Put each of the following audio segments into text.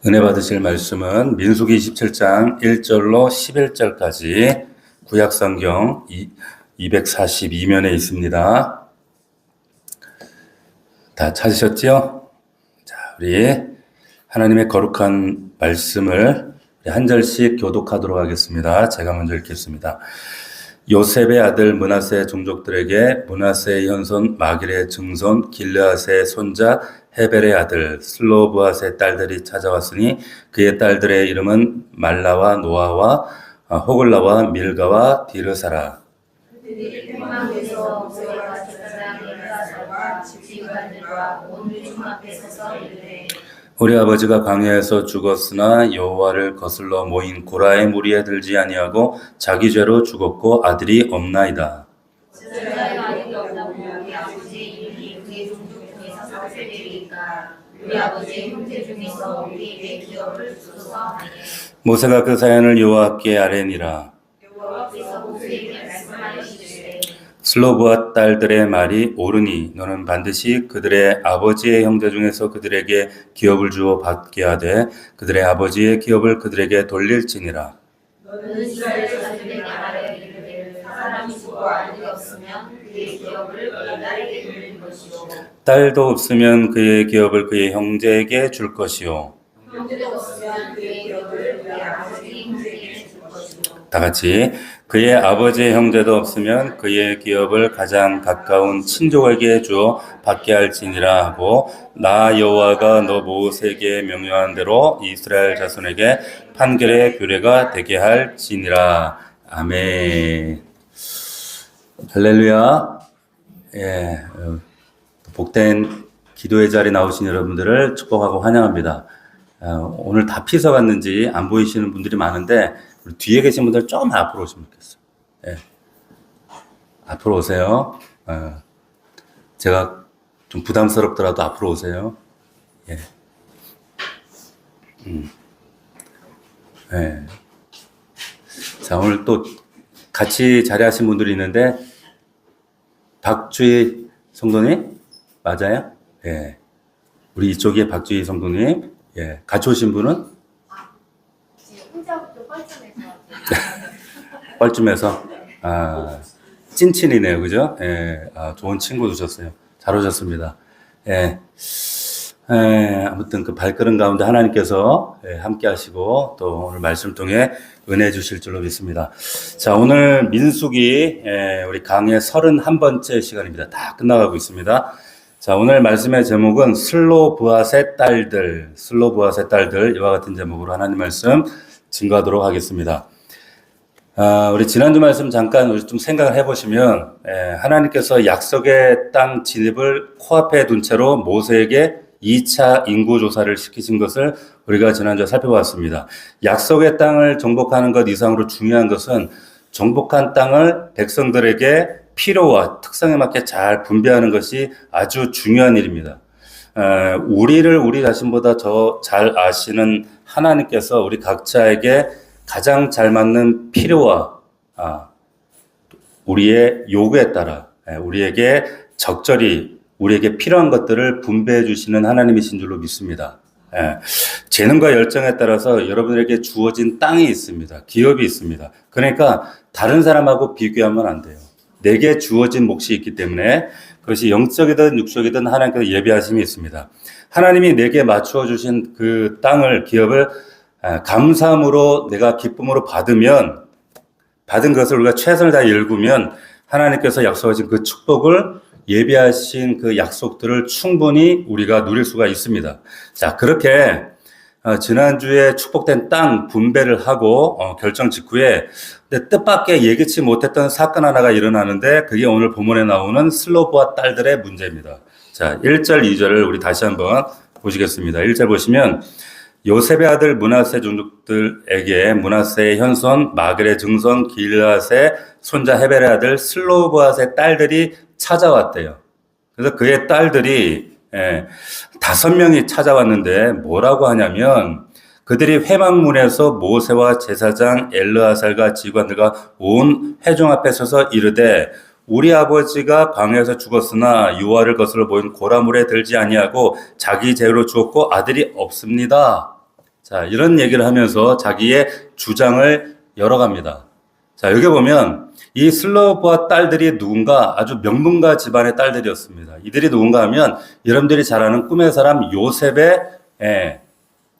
은혜 받으실 말씀은 민수기 27장 1절로 11절까지 구약성경 242면에 있습니다. 다 찾으셨죠? 자, 우리 하나님의 거룩한 말씀을 한 절씩 교독하도록 하겠습니다. 제가 먼저 읽겠습니다. 요셉의 아들 므낫세 종족들에게 므낫세의 현손 마길의 증손 길르앗의 손자 헤벨의 아들 슬로브앗의 딸들이 찾아왔으니 그의 딸들의 이름은 말라와 노아와 호글라와 밀가와 디르사라. 그들이 회망에서 모세와 제사장 엘르아살과 집시관들과 온 회중 앞에 서서 이르되 우리 아버지가 광야에서 죽었으나 여호와를 거슬러 모인 고라의 무리에 들지 아니하고 자기 죄로 죽었고 아들이 없나이다. 제사장이 아들이 없다고 우리 아버지의 이름이 그의 종족 중에서 삭제되리이까 우리 아버지의 형제 중에서 우리에게 기업을 주소서 하니 모세가 그 사연을 여호와께 아뢰니라. 여호와께서 모세에게 말씀하시기를 슬로브앗 딸들의 말이 옳으니 너는 반드시 그들의 아버지의 형제 중에서 그들에게 기업을 주어 받게 하되 그들의 아버지의 기업을 그들에게 돌릴지니라. 너는 이스라엘 자손에게 말하여 이르기를 사람이 죽고 아들이 없으면 그의 기업을 그의 딸에게 돌릴 것이요 딸도 없으면 그의 기업을 그의 형제에게 줄 것이요. 형제도 없으면 그의 기업을 그의 아버지 형제에게 줄 것이요 다 같이 그의 아버지의 형제도 없으면 그의 기업을 가장 가까운 친족에게 주어 받게 할지니라 하고 나 여호와가 너 모세에게 명령한 대로 이스라엘 자손에게 판결의 규례가 되게 할지니라. 아멘. 할렐루야. 예, 복된 기도의 자리 나오신 여러분들을 축복하고 환영합니다. 오늘 다 피서 갔는지 안 보이시는 분들이 많은데 우리 뒤에 계신 분들 좀 앞으로 오시면 좋겠어요. 예. 앞으로 오세요. 제가 좀 부담스럽더라도 앞으로 오세요. 예. 예. 자, 오늘 또 같이 자리하신 분들이 있는데 박주희 성도님 맞아요? 예. 우리 이쪽에 박주희 성도님. 예. 같이 오신 분은 혼자부터 뻘쭘해서 뻘쭘해서 찐친이네요, 그죠? 예, 좋은 친구 두셨어요. 잘 오셨습니다. 예, 아무튼 그 발걸음 가운데 하나님께서 함께 하시고 또 오늘 말씀을 통해 은혜 주실 줄로 믿습니다. 자, 오늘 민수기 우리 강의 31번째 시간입니다. 다 끝나가고 있습니다. 자, 오늘 말씀의 제목은 슬로브앗의 딸들, 이와 같은 제목으로 하나님 말씀 증거하도록 하겠습니다. 우리 지난주 말씀 잠깐 우리 좀 생각을 해보시면, 하나님께서 약속의 땅 진입을 코앞에 둔 채로 모세에게 2차 인구조사를 시키신 것을 우리가 지난주에 살펴봤습니다. 약속의 땅을 정복하는 것 이상으로 중요한 것은 정복한 땅을 백성들에게 필요와 특성에 맞게 잘 분배하는 것이 아주 중요한 일입니다. 우리 자신보다 더 잘 아시는 하나님께서 우리 각자에게 가장 잘 맞는 필요와 우리의 요구에 따라 우리에게 적절히 우리에게 필요한 것들을 분배해 주시는 하나님이신 줄로 믿습니다. 재능과 열정에 따라서 여러분에게 주어진 땅이 있습니다. 기업이 있습니다. 그러니까 다른 사람하고 비교하면 안 돼요. 내게 주어진 몫이 있기 때문에 그것이 영적이든 육적이든 하나님께서 예비하심이 있습니다. 하나님이 내게 맞추어 주신 그 땅을, 기업을 감사함으로 내가 기쁨으로 받으면, 받은 것을 우리가 최선을 다해 일구면 하나님께서 약속하신 그 축복을, 예비하신 그 약속들을 충분히 우리가 누릴 수가 있습니다. 자, 그렇게 지난주에 축복된 땅 분배를 하고 결정 직후에 뜻밖의 예기치 못했던 사건 하나가 일어나는데 그게 오늘 본문에 나오는 슬로브앗 딸들의 문제입니다. 자, 1절, 2절을 우리 다시 한번 보시겠습니다. 1절 보시면 요셉의 아들 므낫세 종족들에게 므낫세의 현손 마길의 증손 길르앗의 손자 헤벨의 아들 슬로브앗의 딸들이 찾아왔대요. 그래서 그의 딸들이 5명이 찾아왔는데 뭐라고 하냐면 그들이 회막문에서 모세와 제사장 엘르아살과 지관들과 온 회중 앞에 서서 이르되 우리 아버지가 광야에서 죽었으나 여호와를 거슬러 모인 고라물에 들지 아니하고 자기 죄로 죽었고 아들이 없습니다. 자, 이런 얘기를 하면서 자기의 주장을 열어갑니다. 자, 여기 보면 이 슬로보아 딸들이 누군가 아주 명문가 집안의 딸들이었습니다. 이들이 누군가 하면 여러분들이 잘 아는 꿈의 사람 요셉의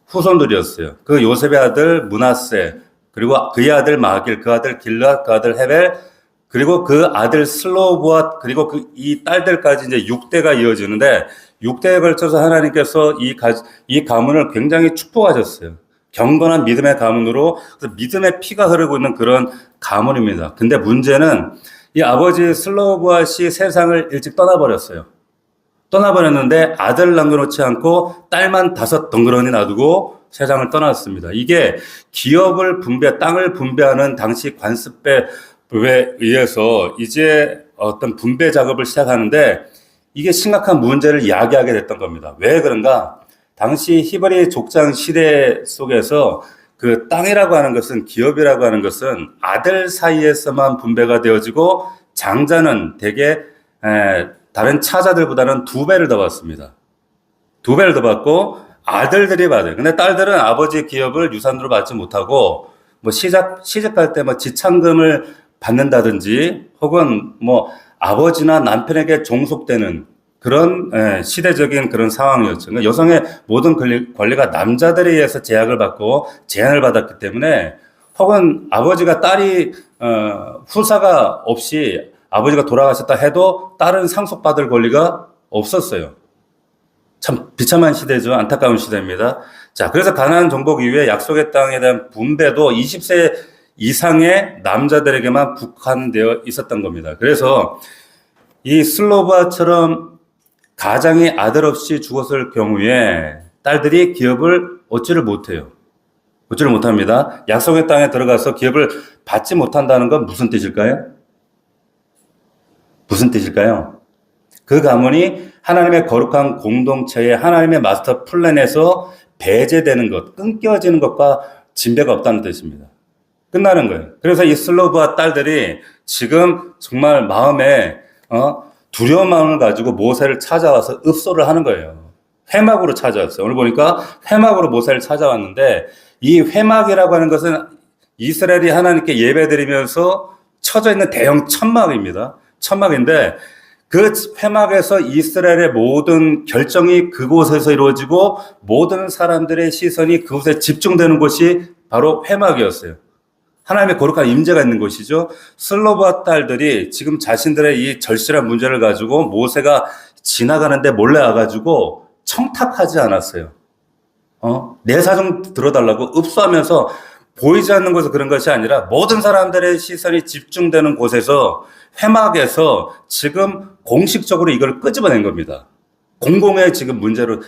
후손들이었어요. 그 요셉의 아들 므낫세, 그리고 그의 아들 마길, 그 아들 길앗, 그 아들 헤벨, 그리고 그 아들 슬로보아, 그리고 이 딸들까지 이제 6대가 이어지는데 6대에 걸쳐서 하나님께서 이 가문을 굉장히 축복하셨어요. 경건한 믿음의 가문으로 믿음의 피가 흐르고 있는 그런 가문입니다. 근데 문제는 이 아버지 슬로보아시 세상을 일찍 떠나버렸어요. 떠나버렸는데 아들 남겨놓지 않고 딸만 5 덩그러니 놔두고 세상을 떠났습니다. 이게 기업을 땅을 분배하는 당시 관습법에 의해서 이제 어떤 분배 작업을 시작하는데 이게 심각한 문제를 야기하게 됐던 겁니다. 왜 그런가? 당시 히브리 족장 시대 속에서 그 땅이라고 하는 것은, 기업이라고 하는 것은 아들 사이에서만 분배가 되어지고 장자는 대개 다른 차자들보다는 2배를 더 받습니다. 2배를 더 받고 아들들이 받아요. 근데 딸들은 아버지 기업을 유산으로 받지 못하고 뭐 시집갈 때 뭐 지참금을 받는다든지 혹은 뭐 아버지나 남편에게 종속되는 그런 시대적인 그런 상황이었죠. 그러니까 여성의 모든 권리가 남자들에 의해서 제약을 받고 제한을 받았기 때문에 혹은 아버지가 딸이 후사가 없이 아버지가 돌아가셨다 해도 딸은 상속받을 권리가 없었어요. 참 비참한 시대죠. 안타까운 시대입니다. 자, 그래서 가나안 정복 이후에 약속의 땅에 대한 분배도 20세 이상의 남자들에게만 국한되어 있었던 겁니다. 그래서 이 슬로바처럼 가장이 아들 없이 죽었을 경우에 딸들이 기업을 얻지를 못해요. 얻지를 못합니다. 약속의 땅에 들어가서 기업을 받지 못한다는 건 무슨 뜻일까요? 무슨 뜻일까요? 그 가문이 하나님의 거룩한 공동체의 하나님의 마스터 플랜에서 배제되는 것, 끊겨지는 것과 진배가 없다는 뜻입니다. 끝나는 거예요. 그래서 이 슬로브와 딸들이 지금 정말 마음에 두려운 마음을 가지고 모세를 찾아와서 읍소를 하는 거예요. 회막으로 찾아왔어요. 오늘 보니까 회막으로 모세를 찾아왔는데 이 회막이라고 하는 것은 이스라엘이 하나님께 예배드리면서 쳐져 있는 대형 천막입니다. 천막인데 그 회막에서 이스라엘의 모든 결정이 그곳에서 이루어지고 모든 사람들의 시선이 그곳에 집중되는 곳이 바로 회막이었어요. 하나님의 거룩한 임재가 있는 곳이죠. 슬로바 딸들이 지금 자신들의 이 절실한 문제를 가지고 모세가 지나가는데 몰래 와가지고 청탁하지 않았어요. 내 사정 들어달라고 읍소하면서 보이지 않는 곳에서 그런 것이 아니라 모든 사람들의 시선이 집중되는 곳에서 회막에서 지금 공식적으로 이걸 끄집어낸 겁니다. 공공의 지금 문제로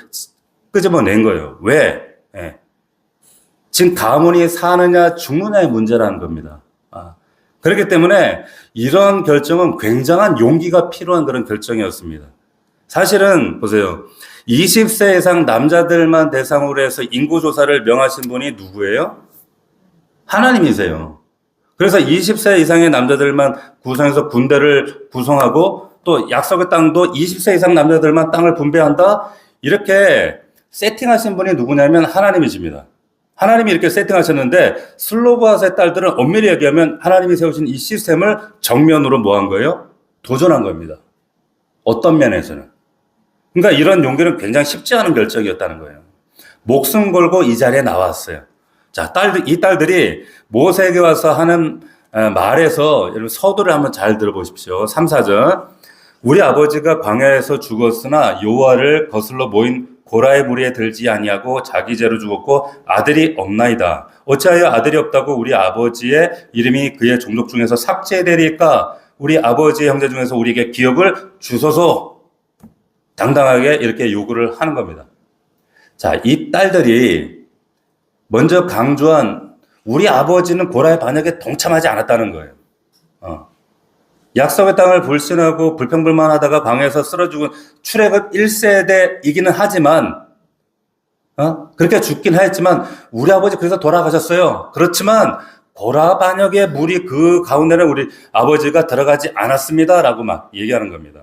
끄집어낸 거예요. 왜? 지금 가문이 사느냐 죽느냐의 문제라는 겁니다. 그렇기 때문에 이런 결정은 굉장한 용기가 필요한 그런 결정이었습니다. 사실은 보세요. 20세 이상 남자들만 대상으로 해서 인구조사를 명하신 분이 누구예요? 하나님이세요. 그래서 20세 이상의 남자들만 구성해서 군대를 구성하고 또 약속의 땅도 20세 이상 남자들만 땅을 분배한다? 이렇게 세팅하신 분이 누구냐면 하나님이십니다. 하나님이 이렇게 세팅하셨는데 슬로바스의 딸들은 엄밀히 얘기하면 하나님이 세우신 이 시스템을 정면으로 뭐 한 거예요? 도전한 겁니다. 어떤 면에서는. 그러니까 이런 용기는 굉장히 쉽지 않은 결정이었다는 거예요. 목숨 걸고 이 자리에 나왔어요. 자, 이 딸들이 모세에게 와서 하는 말에서 여러분 서두를 한번 잘 들어보십시오. 3, 4절. 우리 아버지가 광야에서 죽었으나 여호와를 거슬러 모인 고라의 무리에 들지 아니하고 자기 죄로 죽었고 아들이 없나이다. 어찌하여 아들이 없다고 우리 아버지의 이름이 그의 종족 중에서 삭제되리까? 우리 아버지의 형제 중에서 우리에게 기업을 주소서. 당당하게 이렇게 요구를 하는 겁니다. 자, 이 딸들이 먼저 강조한 우리 아버지는 고라의 반역에 동참하지 않았다는 거예요. 약속의 땅을 불신하고 불평불만하다가 광야에서 쓰러 죽은 출애굽 1세대이기는 하지만 그렇게 죽긴 했지만 우리 아버지 그래서 돌아가셨어요. 그렇지만 고라 반역의 물이 그 가운데는 우리 아버지가 들어가지 않았습니다라고 막 얘기하는 겁니다.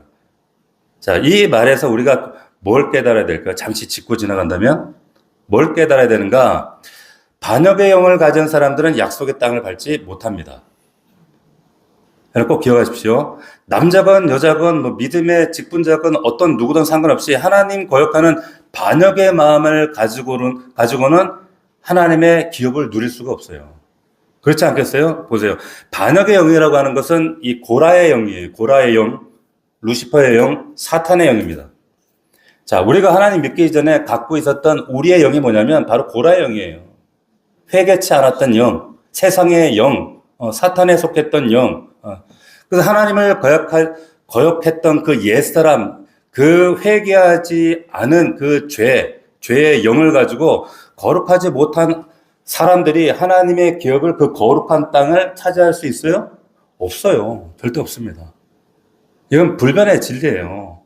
자, 이 말에서 우리가 뭘 깨달아야 될까? 잠시 짚고 지나간다면 뭘 깨달아야 되는가? 반역의 영을 가진 사람들은 약속의 땅을 밟지 못합니다. 꼭 기억하십시오. 남자건 여자건 뭐 믿음의 직분자건 어떤 누구든 상관없이 하나님 거역하는 반역의 마음을 가지고는 하나님의 기업을 누릴 수가 없어요. 그렇지 않겠어요? 보세요. 반역의 영이라고 하는 것은 이 고라의 영이에요. 고라의 영, 루시퍼의 영, 사탄의 영입니다. 자, 우리가 하나님 믿기 전에 갖고 있었던 우리의 영이 뭐냐면 바로 고라의 영이에요. 회개치 않았던 영, 세상의 영, 사탄에 속했던 영. 그래서 하나님을 거역했던 그 옛사람, 그 회개하지 않은 그 죄의 영을 가지고 거룩하지 못한 사람들이 하나님의 기업을 그 거룩한 땅을 차지할 수 있어요? 없어요. 절대 없습니다. 이건 불변의 진리예요.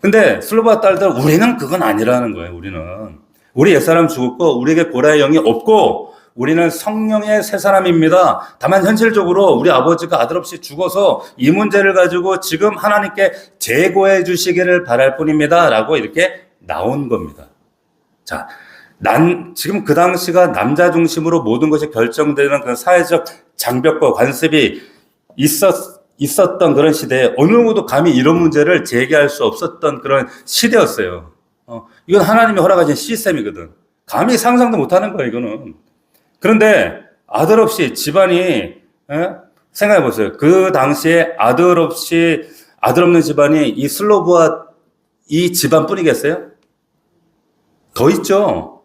근데 슬로바 딸들 우리는 그건 아니라는 거예요. 우리 옛사람 죽었고 우리에게 고라의 영이 없고 우리는 성령의 새 사람입니다. 다만 현실적으로 우리 아버지가 아들 없이 죽어서 이 문제를 가지고 지금 하나님께 제고해 주시기를 바랄 뿐입니다. 라고 이렇게 나온 겁니다. 자, 지금 그 당시가 남자 중심으로 모든 것이 결정되는 그런 사회적 장벽과 관습이 있었던 그런 시대에 어느 누구도 감히 이런 문제를 제기할 수 없었던 그런 시대였어요. 이건 하나님이 허락하신 시스템이거든. 감히 상상도 못하는 거예요, 이거는. 그런데 아들 없이 집안이, 생각해 보세요. 그 당시에 아들 없는 집안이 이 슬로브와 이 집안뿐이겠어요? 더 있죠.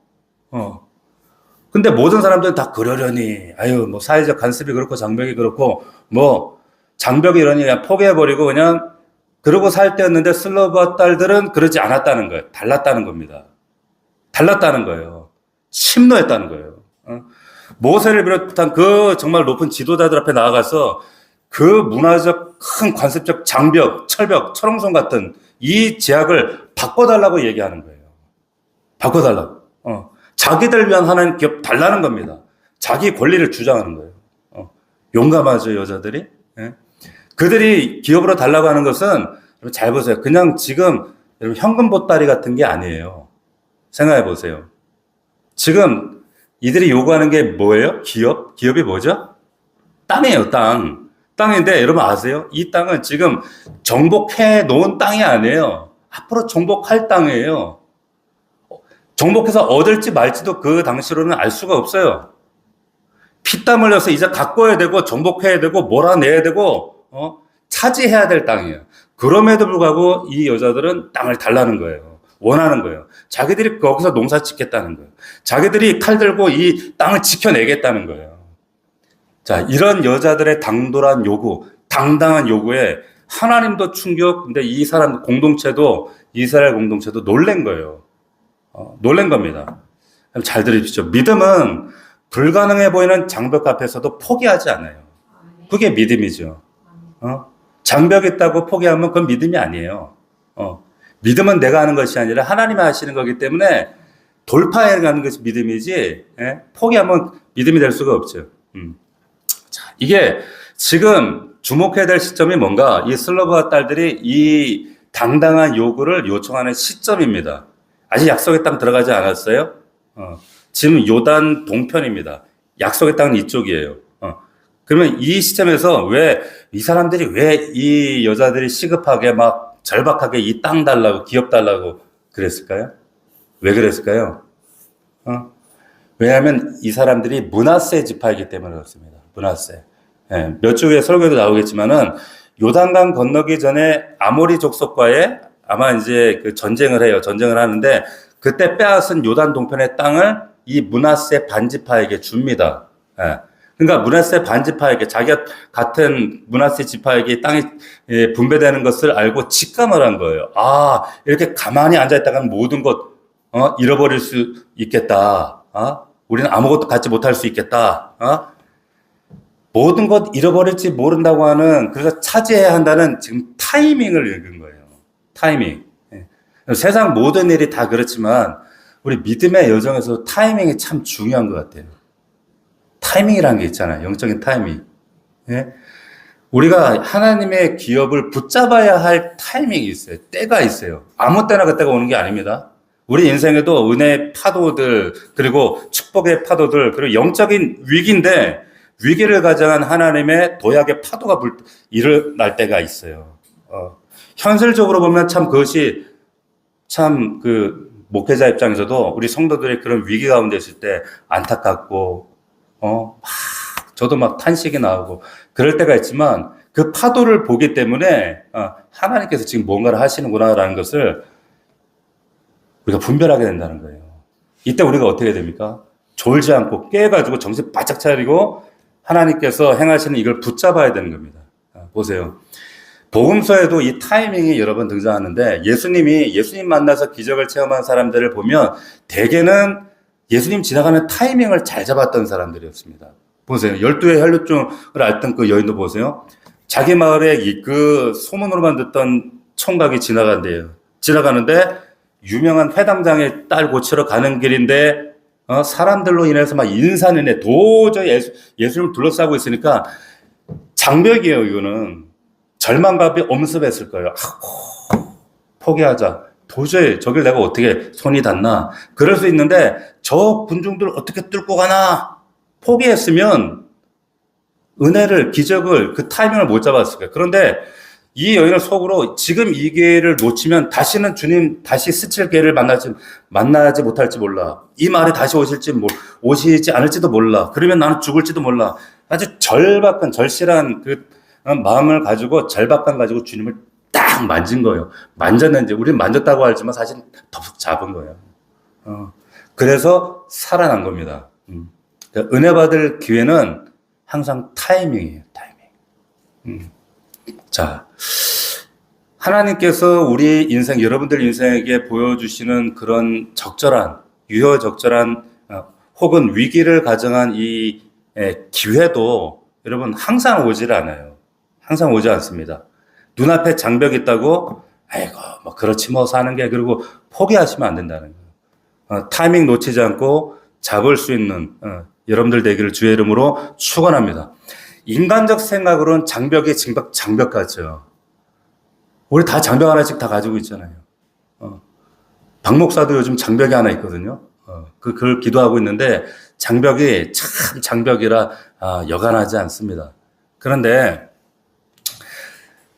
근데 모든 사람들은 다 그러려니, 뭐 사회적 간섭이 그렇고 장벽이 그렇고, 뭐 장벽이 이러니 그냥 포기해버리고 그냥 그러고 살 때였는데 슬로브 딸들은 그러지 않았다는 거예요. 달랐다는 겁니다. 달랐다는 거예요. 심노했다는 거예요. 모세를 비롯한 그 정말 높은 지도자들 앞에 나아가서 그 문화적 큰 관습적 장벽, 철벽, 철옹성 같은 이 제약을 바꿔달라고 얘기하는 거예요. 바꿔달라고. 자기들 위한 하나님 기업 달라는 겁니다. 자기 권리를 주장하는 거예요. 용감하죠, 여자들이. 그들이 기업으로 달라고 하는 것은 잘 보세요. 그냥 지금 여러분 현금 보따리 같은 게 아니에요. 생각해 보세요. 지금 이들이 요구하는 게 뭐예요? 기업이 뭐죠? 땅이에요, 땅. 땅인데 여러분 아세요? 이 땅은 지금 정복해 놓은 땅이 아니에요. 앞으로 정복할 땅이에요. 정복해서 얻을지 말지도 그 당시로는 알 수가 없어요. 피땀 흘려서 이제 가꿔야 되고 정복해야 되고 몰아내야 되고 차지해야 될 땅이에요. 그럼에도 불구하고 이 여자들은 땅을 달라는 거예요. 원하는 거예요. 자기들이 거기서 농사 짓겠다는 거예요. 자기들이 칼 들고 이 땅을 지켜내겠다는 거예요. 자, 이런 여자들의 당돌한 요구, 당당한 요구에 하나님도 충격, 근데 이 사람 공동체도, 이스라엘 공동체도 놀란 거예요. 놀란 겁니다. 잘 들으십시오. 믿음은 불가능해 보이는 장벽 앞에서도 포기하지 않아요. 그게 믿음이죠. 장벽이 있다고 포기하면 그건 믿음이 아니에요. 믿음은 내가 하는 것이 아니라 하나님이 하시는 거기 때문에 돌파해 가는 것이 믿음이지, 포기하면 믿음이 될 수가 없죠. 자, 이게 지금 주목해야 될 시점이 뭔가, 이 슬로브와 딸들이 이 당당한 요구를 요청하는 시점입니다. 아직 약속의 땅 들어가지 않았어요? 지금 요단 동편입니다. 약속의 땅은 이쪽이에요. 그러면 이 시점에서 왜 이 사람들이 왜 이 여자들이 시급하게 막 절박하게 이 땅 달라고 기업 달라고 그랬을까요? 왜 그랬을까요? 왜냐하면 이 사람들이 므낫세 지파이기 때문에 그렇습니다. 므낫세. 몇 주 후에 설교에도 나오겠지만은 요단강 건너기 전에 아모리 족속과의 아마 이제 그 전쟁을 해요. 전쟁을 하는데 그때 빼앗은 요단 동편의 땅을 이 므낫세 반지파에게 줍니다. 그러니까 므낫세 반지파에게 자기가 같은 므낫세 지파에게 땅이 분배되는 것을 알고 직감을 한 거예요. 아, 이렇게 가만히 앉아 있다가는 모든 것 잃어버릴 수 있겠다. 우리는 아무것도 갖지 못할 수 있겠다. 모든 것 잃어버릴지 모른다고 하는, 그래서 차지해야 한다는 지금 타이밍을 읽은 거예요. 타이밍. 세상 모든 일이 다 그렇지만 우리 믿음의 여정에서 타이밍이 참 중요한 것 같아요. 타이밍이라는 게 있잖아요. 영적인 타이밍. 우리가 하나님의 기업을 붙잡아야 할 타이밍이 있어요. 때가 있어요. 아무 때나 그때가 오는 게 아닙니다. 우리 인생에도 은혜의 파도들, 그리고 축복의 파도들, 그리고 영적인 위기인데 위기를 가장한 하나님의 도약의 파도가 일어날 때가 있어요. 현실적으로 보면 참 그것이 참 그 목회자 입장에서도 우리 성도들이 그런 위기 가운데 있을 때 안타깝고, 막 저도 막 탄식이 나오고 그럴 때가 있지만 그 파도를 보기 때문에 하나님께서 지금 뭔가를 하시는구나라는 것을 우리가 분별하게 된다는 거예요. 이때 우리가 어떻게 됩니까? 졸지 않고 깨가지고 정신 바짝 차리고 하나님께서 행하시는 이걸 붙잡아야 되는 겁니다. 보세요. 복음서에도 이 타이밍이 여러 번 등장하는데 예수님 만나서 기적을 체험한 사람들을 보면 대개는 예수님 지나가는 타이밍을 잘 잡았던 사람들이었습니다. 보세요. 12의 혈루증을 앓던 그 여인도 보세요. 자기 마을에 그 소문으로만 듣던 총각이 지나간대요. 지나가는데 유명한 회당장의 딸 고치러 가는 길인데 사람들로 인해서 막 인산인해 도저히 예수님을 둘러싸고 있으니까 장벽이에요. 이거는 절망감이 엄습했을 거예요. 포기하자. 도저히 저길 내가 어떻게 손이 닿나. 그럴 수 있는데 저 군중들 어떻게 뚫고 가나. 포기했으면 은혜를, 기적을, 그 타이밍을 못 잡았을 거예요. 그런데 이 여인은 속으로 지금 이 기회를 놓치면 다시는 주님 다시 스칠 기회를 만나지 못할지 몰라. 이 말에 다시 오시지 않을지도 몰라. 그러면 나는 죽을지도 몰라. 아주 절실한 그 마음을 가지고 절박감 가지고 주님을 딱 만진 거예요. 만졌는지 우리는 만졌다고 알지만 사실 덥석 잡은 거예요. 그래서 살아난 겁니다. 그러니까 은혜 받을 기회는 항상 타이밍이에요. 타이밍. 자, 하나님께서 우리 인생, 여러분들 인생에게 보여주시는 그런 유효적절한 혹은 위기를 가정한 이 기회도 여러분 항상 오질 않아요. 항상 오지 않습니다. 눈앞에 장벽이 있다고 아이고 뭐 그렇지 뭐 사는 게, 그리고 포기하시면 안 된다는 거예요. 타이밍 놓치지 않고 잡을 수 있는 여러분들 되기를 주의 이름으로 축원합니다. 인간적 생각으로는 장벽이 장벽 같죠. 우리 다 장벽 하나씩 다 가지고 있잖아요. 박 목사도 요즘 장벽이 하나 있거든요. 그걸 기도하고 있는데 장벽이 참 장벽이라 여간하지 않습니다. 그런데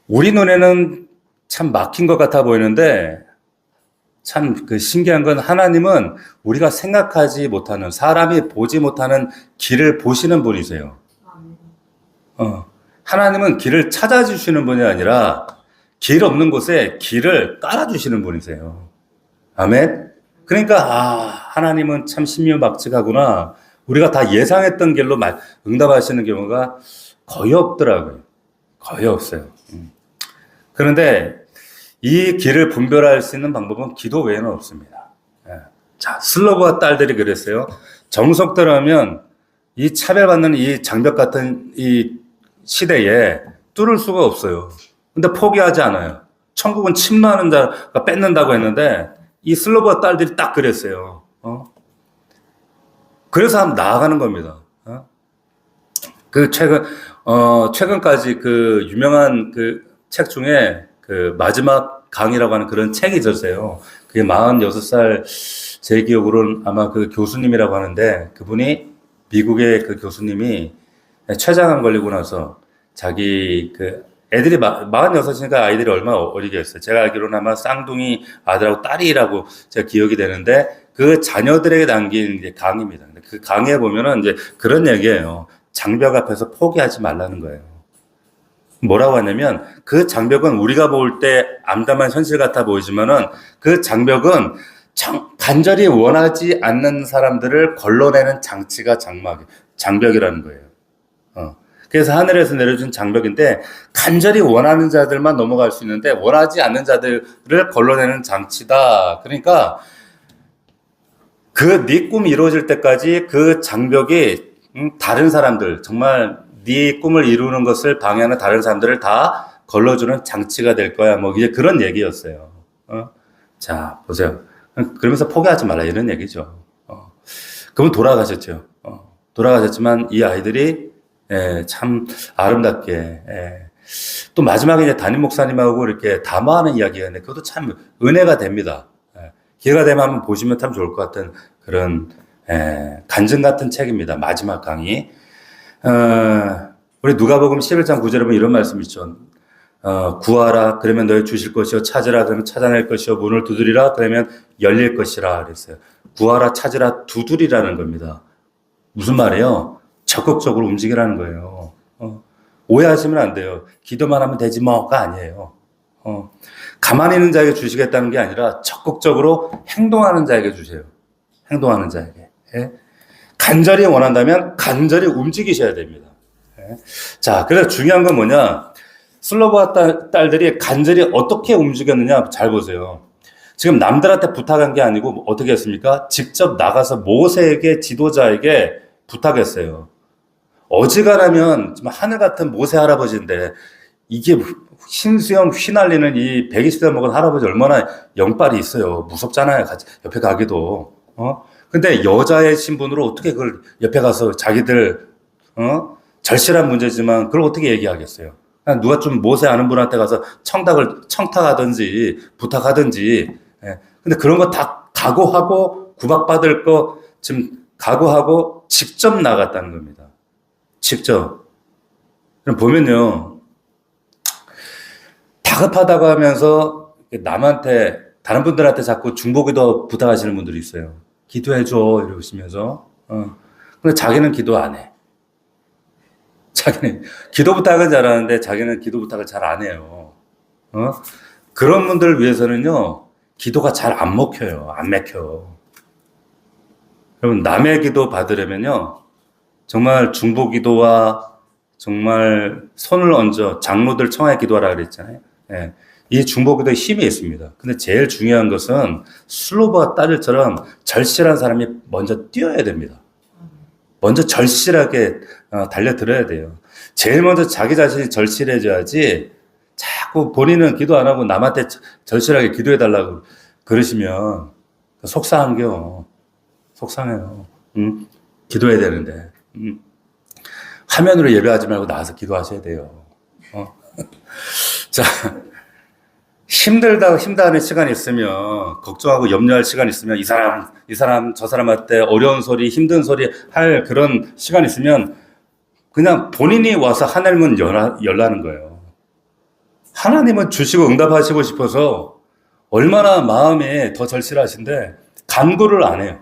우리 눈에는 참 막힌 것 같아 보이는데 참 그 신기한 건 하나님은 우리가 생각하지 못하는, 사람이 보지 못하는 길을 보시는 분이세요. 하나님은 길을 찾아주시는 분이 아니라 길 없는 곳에 길을 깔아주시는 분이세요. 아멘? 그러니까 하나님은 참 신묘막측하구나. 우리가 다 예상했던 길로 응답하시는 경우가 거의 없더라고요. 거의 없어요. 그런데 이 길을 분별할 수 있는 방법은 기도 외에는 없습니다. 자, 슬로브와 딸들이 그랬어요. 정석대로면 이 차별받는 이 장벽 같은 이 시대에 뚫을 수가 없어요. 근데 포기하지 않아요. 천국은 침노하는 자가 뺏는다고 했는데 이 슬로브와 딸들이 딱 그랬어요. 그래서 한번 나아가는 겁니다. 그 최근까지 그 유명한 그 책 중에 그 마지막 강이라고 하는 그런 책이 있었어요. 그게 46살, 제 기억으로는 아마 그 교수님이라고 하는데, 그분이 미국의 그 교수님이 췌장암 걸리고 나서 자기 그 애들이 46이니까 아이들이 얼마나 어리겠어요. 제가 알기로는 아마 쌍둥이 아들하고 딸이라고 제가 기억이 되는데, 그 자녀들에게 남긴 이제 강의입니다. 그 강의에 보면은 이제 그런 얘기예요. 장벽 앞에서 포기하지 말라는 거예요. 뭐라고 하냐면 그 장벽은 우리가 볼 때 암담한 현실 같아 보이지만은 그 장벽은 간절히 원하지 않는 사람들을 걸러내는 장치가 장벽이라는 거예요. 그래서 하늘에서 내려준 장벽인데 간절히 원하는 자들만 넘어갈 수 있는데 원하지 않는 자들을 걸러내는 장치다. 그러니까 네 꿈이 이루어질 때까지 그 장벽이 다른 사람들, 정말 네 꿈을 이루는 것을 방해하는 다른 사람들을 다 걸러주는 장치가 될 거야. 뭐 이제 그런 얘기였어요. 자, 보세요. 그러면서 포기하지 말라 이런 얘기죠. 그분 돌아가셨죠. 돌아가셨지만 이 아이들이 참 아름답게 또 마지막에 이제 담임 목사님하고 이렇게 담화하는 이야기가 있는데 그것도 참 은혜가 됩니다. 기회가 되면 한번 보시면 참 좋을 것 같은 그런 간증 같은 책입니다. 마지막 강의. 우리 누가복음 11장 9절에 보면 이런 말씀이 있죠. 구하라 그러면 너희 주실 것이요, 찾으라 그러면 찾아낼 것이요, 문을 두드리라 그러면 열릴 것이라 그랬어요. 구하라, 찾으라, 두드리라는 겁니다. 무슨 말이에요? 적극적으로 움직이라는 거예요. 오해하시면 안 돼요. 기도만 하면 되지 뭐가 아니에요. 가만히 있는 자에게 주시겠다는 게 아니라 적극적으로 행동하는 자에게 주세요. 행동하는 자에게. 예? 간절히 원한다면 간절히 움직이셔야 됩니다. 예? 자, 그래서 중요한 건 뭐냐? 슬로바 딸들이 간절히 어떻게 움직였느냐 잘 보세요. 지금 남들한테 부탁한 게 아니고 어떻게 했습니까? 직접 나가서 모세에게, 지도자에게 부탁했어요. 어지간하면 하늘 같은 모세 할아버지인데 이게 신수염 휘날리는 이 120대 먹은 할아버지 얼마나 영빨이 있어요. 무섭잖아요. 같이 옆에 가기도. 근데 여자의 신분으로 어떻게 그걸 옆에 가서 자기들 절실한 문제지만 그걸 어떻게 얘기하겠어요? 누가 좀 모세 아는 분한테 가서 청탁하든지 부탁하든지. 예. 근데 그런 거 다 각오하고 구박받을 거 지금 각오하고 직접 나갔다는 겁니다. 직접. 그럼 보면요. 다급하다고 하면서 남한테, 다른 분들한테 자꾸 중보기도 부탁하시는 분들이 있어요. 기도해줘 이러시면서. 근데 자기는 기도 안 해. 자기는 기도 부탁은 잘하는데 자기는 기도 부탁을 잘 안 해요. 그런 분들을 위해서는요, 기도가 잘 안 먹혀요. 안 맥혀. 여러분, 남의 기도 받으려면요, 정말 중보 기도와 정말 손을 얹어 장로들 청하에 기도하라 그랬잖아요. 예. 이 중보 기도에 힘이 있습니다. 근데 제일 중요한 것은 슬로바 딸들처럼 절실한 사람이 먼저 뛰어야 됩니다. 먼저 절실하게 달려들어야 돼요. 제일 먼저 자기 자신이 절실해져야지 자꾸 본인은 기도 안 하고 남한테 절실하게 기도해달라고 그러시면 속상한겨. 속상해요. 기도해야 되는데. 화면으로 예배하지 말고 나와서 기도하셔야 돼요. 자, 힘들다는 시간이 있으면, 걱정하고 염려할 시간이 있으면, 저 사람한테 어려운 소리, 힘든 소리 할 그런 시간이 있으면, 그냥 본인이 와서 하늘 문 열라는 거예요. 하나님은 주시고 응답하시고 싶어서 얼마나 마음에 더 절실하신데, 간구를 안 해요.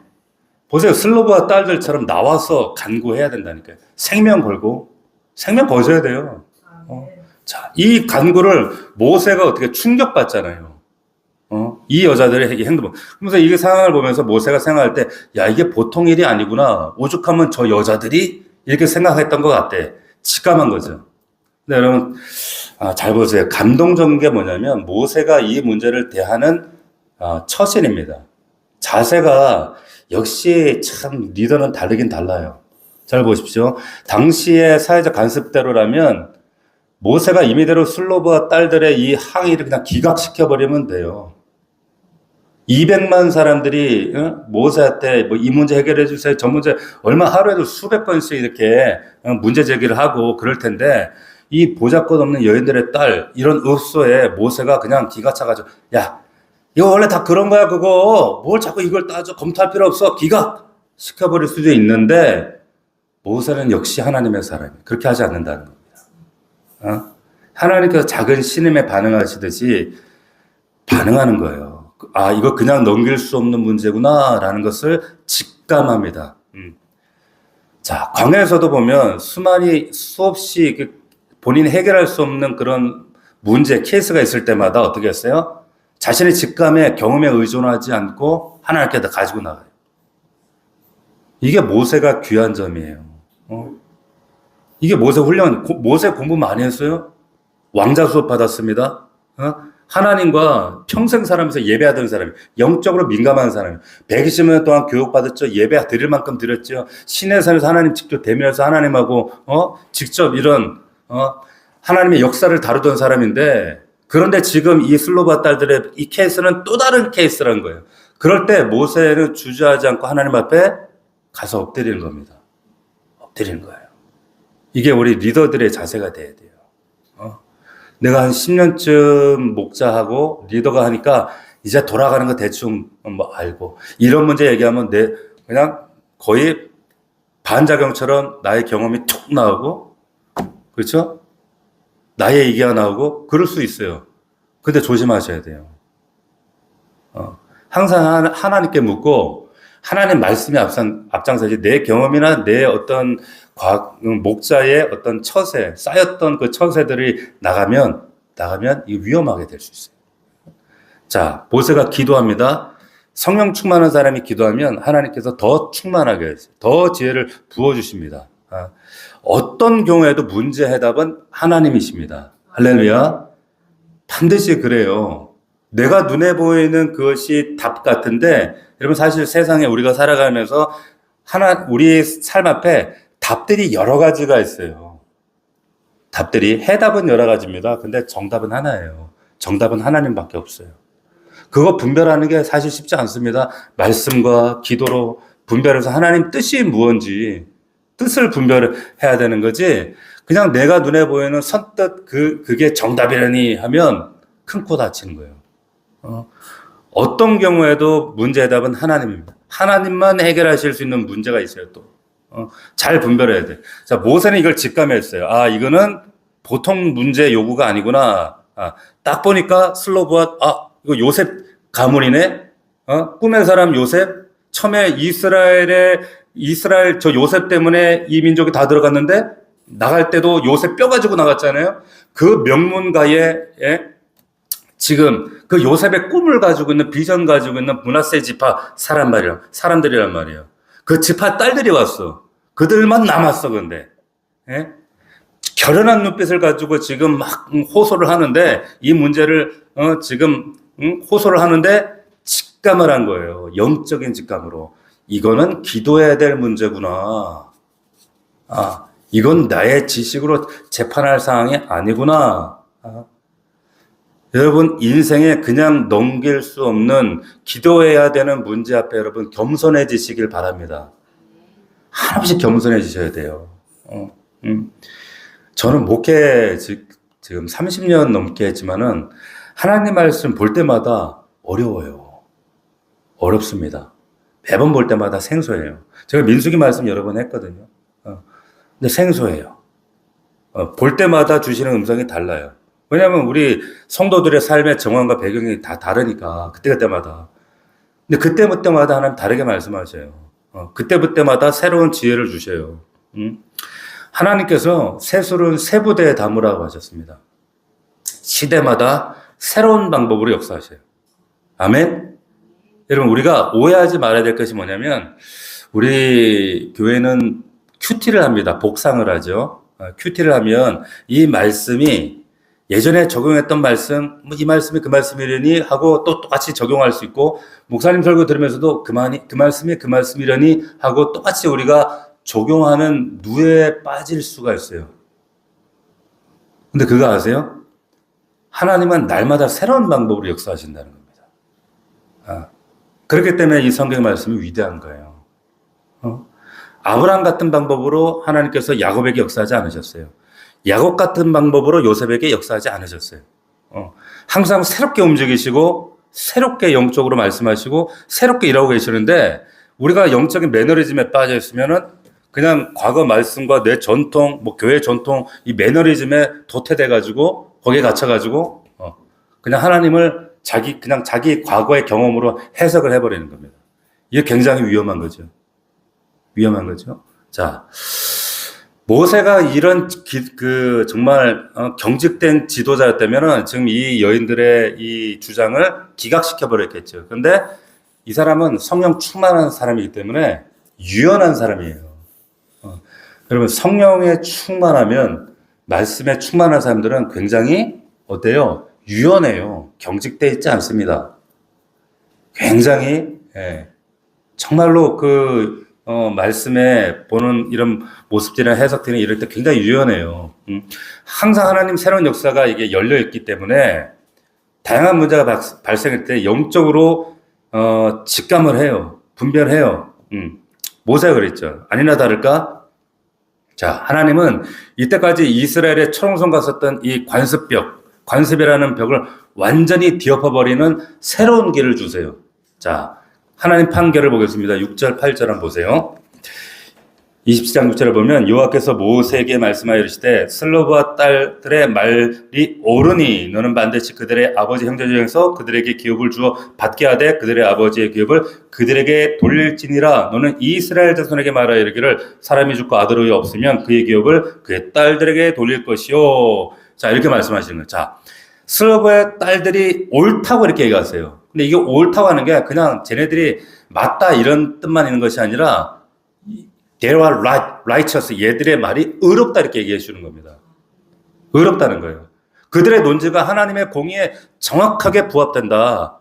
보세요. 슬로바 딸들처럼 나와서 간구해야 된다니까요. 생명 거셔야 돼요. 자, 이 간구를 모세가 어떻게 충격받잖아요. 이 여자들의 행동. 그러면서 이 상황을 보면서 모세가 생각할 때, 야, 이게 보통 일이 아니구나. 오죽하면 저 여자들이 이렇게 생각했던 것 같대. 직감한 거죠. 근데 여러분, 잘 보세요. 감동적인 게 뭐냐면, 모세가 이 문제를 대하는 처신입니다. 자세가 역시 참 리더는 다르긴 달라요. 잘 보십시오. 당시의 사회적 간습대로라면 모세가 임의대로 슬로바 딸들의 이 항의를 그냥 기각시켜버리면 돼요. 200만 사람들이 모세한테 뭐 이 문제 해결해 주세요. 저 문제 얼마 하루에도 수백 건씩 이렇게 문제 제기를 하고 그럴 텐데 이 보잘것 없는 여인들의 딸 이런 읍소에 모세가 그냥 기가 차가지고 야 이거 원래 다 그런 거야 그거 뭘 자꾸 이걸 따져 검토할 필요 없어 기각 시켜버릴 수도 있는데 모세는 역시 하나님의 사람이 그렇게 하지 않는다는 겁니다. 하나님께서 작은 신임에 반응하시듯이 반응하는 거예요. 아 이거 그냥 넘길 수 없는 문제구나 라는 것을 직감합니다. 자 광야에서도 보면 수없이 본인이 해결할 수 없는 그런 문제 케이스가 있을 때마다 어떻게 했어요? 자신의 직감에 경험에 의존하지 않고 하나님께 다 가지고 나가요. 이게 모세가 귀한 점이에요. 이게 모세 훈련, 모세 공부 많이 했어요? 왕자 수업 받았습니다. 하나님과 평생 살아면서 예배하던 사람이, 영적으로 민감한 사람이, 120년 동안 교육받았죠. 예배 드릴 만큼 드렸죠. 신의 산에서 하나님 직접 대면해서 하나님하고, 직접 이런, 하나님의 역사를 다루던 사람인데, 그런데 지금 이 슬로바 딸들의 이 케이스는 또 다른 케이스라는 거예요. 그럴 때 모세는 주저하지 않고 하나님 앞에 가서 엎드리는 겁니다. 엎드리는 거예요. 이게 우리 리더들의 자세가 돼야 돼요. 내가 한 10년쯤 목자하고 리더가 하니까 이제 돌아가는 거 대충 뭐 알고 이런 문제 얘기하면 그냥 거의 반작용처럼 나의 경험이 툭 나오고 그렇죠? 나의 얘기가 나오고 그럴 수 있어요. 근데 조심하셔야 돼요. 항상 하나님께 묻고 하나님 말씀이 앞장서지 내 경험이나 내 어떤 목자의 어떤 처세, 쌓였던 그 처세들이 나가면 이거 위험하게 될 수 있어요. 자, 모세가 기도합니다. 성령 충만한 사람이 기도하면 하나님께서 더 충만하게 해서 더 지혜를 부어주십니다. 어떤 경우에도 문제 해답은 하나님이십니다. 할렐루야. 반드시 그래요. 내가 눈에 보이는 그것이 답 같은데 여러분 사실 세상에 우리가 살아가면서 우리 삶 앞에 답들이 여러 가지가 있어요. 해답은 여러 가지입니다. 근데 정답은 하나예요. 정답은 하나님밖에 없어요. 그거 분별하는 게 사실 쉽지 않습니다. 말씀과 기도로 분별해서 하나님 뜻이 무언지 뜻을 분별해야 되는 거지. 그냥 내가 눈에 보이는 선뜻 그게 정답이라니 하면 큰 코 다치는 거예요. 어떤 경우에도 문제 해답은 하나님입니다. 하나님만 해결하실 수 있는 문제가 있어요, 또. 잘 분별해야 돼. 자, 모세는 이걸 직감했어요. 이거는 보통 문제 요구가 아니구나. 딱 보니까 슬로브와, 이거 요셉 가문이네? 꿈의 사람 요셉? 처음에 이스라엘 저 요셉 때문에 이 민족이 다 들어갔는데, 나갈 때도 요셉 뼈 가지고 나갔잖아요? 그 명문가의, 지금 그 요셉의 꿈을 가지고 있는 비전 가지고 있는 므낫세 지파 사람들이란 말이에요. 그 지파 딸들이 왔어. 그들만 남았어. 근데 결연한 눈빛을 가지고 지금 막 호소를 하는데 이 문제를 지금 호소를 하는데 직감을 한 거예요. 영적인 직감으로 이거는 기도해야 될 문제구나. 이건 나의 지식으로 재판할 사항이 아니구나. 여러분 인생에 그냥 넘길 수 없는 기도해야 되는 문제 앞에 여러분 겸손해지시길 바랍니다. 한없이 겸손해지셔야 돼요. 저는 목회 지금 30년 넘게 했지만은 하나님 말씀 볼 때마다 어려워요. 어렵습니다. 매번 볼 때마다 생소해요. 제가 민수기 말씀 여러 번 했거든요. 근데 생소해요. 볼 때마다 주시는 음성이 달라요. 왜냐하면 우리 성도들의 삶의 정황과 배경이 다 다르니까 그때마다. 근데 그때마다 하나님 다르게 말씀하셔요. 그때마다 새로운 지혜를 주셔요. 하나님께서 세술은 세 부대에 담으라고 하셨습니다. 시대마다 새로운 방법으로 역사하셔요. 아멘? 여러분 우리가 오해하지 말아야 될 것이 뭐냐면 우리 교회는 큐티를 합니다. 복상을 하죠. 큐티를 하면 이 말씀이 예전에 적용했던 말씀, 이 말씀이 그 말씀이려니 하고 또 똑같이 적용할 수 있고, 목사님 설교 들으면서도 그 말씀이 그 말씀이려니 하고 똑같이 우리가 적용하는 누에 빠질 수가 있어요. 근데 그거 아세요? 하나님은 날마다 새로운 방법으로 역사하신다는 겁니다. 그렇기 때문에 이 성경 말씀이 위대한 거예요. 아브라함 같은 방법으로 하나님께서 야곱에게 역사하지 않으셨어요. 야곱 같은 방법으로 요셉에게 역사하지 않으셨어요. 항상 새롭게 움직이시고 새롭게 영적으로 말씀하시고 새롭게 일하고 계시는데 우리가 영적인 매너리즘에 빠져 있으면은 그냥 과거 말씀과 내 전통, 교회 전통 이 매너리즘에 도태돼 가지고 거기에 갇혀 가지고 그냥 하나님을 자기 과거의 경험으로 해석을 해버리는 겁니다. 이게 굉장히 위험한 거죠. 위험한 거죠. 자. 모세가 이런 정말 경직된 지도자였다면은 지금 이 여인들의 이 주장을 기각시켜 버렸겠죠. 그런데 이 사람은 성령 충만한 사람이기 때문에 유연한 사람이에요. 여러분 성령에 충만하면 말씀에 충만한 사람들은 굉장히 어때요? 유연해요. 경직돼 있지 않습니다. 굉장히 정말로 말씀에 보는 이런 모습들이나 해석들이 이럴 때 굉장히 유연해요. 항상 하나님 새로운 역사가 이게 열려 있기 때문에 다양한 문제가 발생할 때 영적으로 직감을 해요. 분별해요. 모세가 그랬죠. 아니나 다를까? 자, 하나님은 이때까지 이스라엘의 초롱성 갔었던 이 관습벽, 관습이라는 벽을 완전히 뒤엎어버리는 새로운 길을 주세요. 자, 하나님 판결을 보겠습니다. 6절, 8절 한번 보세요. 27장 6절을 보면 여호와께서 모세에게 말씀하여 이르시되 슬로브와 딸들의 말이 옳으니 너는 반드시 그들의 아버지 형제 중에서 그들에게 기업을 주어 받게 하되 그들의 아버지의 기업을 그들에게 돌릴지니라. 너는 이스라엘 자손에게 말하여 이르기를 사람이 죽고 아들이 없으면 그의 기업을 그의 딸들에게 돌릴 것이요. 자, 이렇게 말씀하시는 거예요. 자, 슬로브의 딸들이 옳다고 이렇게 얘기하세요. 근데 이게 옳다고 하는 게 그냥 쟤네들이 맞다 이런 뜻만 있는 것이 아니라 They are righteous. 얘들의 말이 의롭다 이렇게 얘기해 주는 겁니다. 의롭다는 거예요. 그들의 논지가 하나님의 공의에 정확하게 부합된다.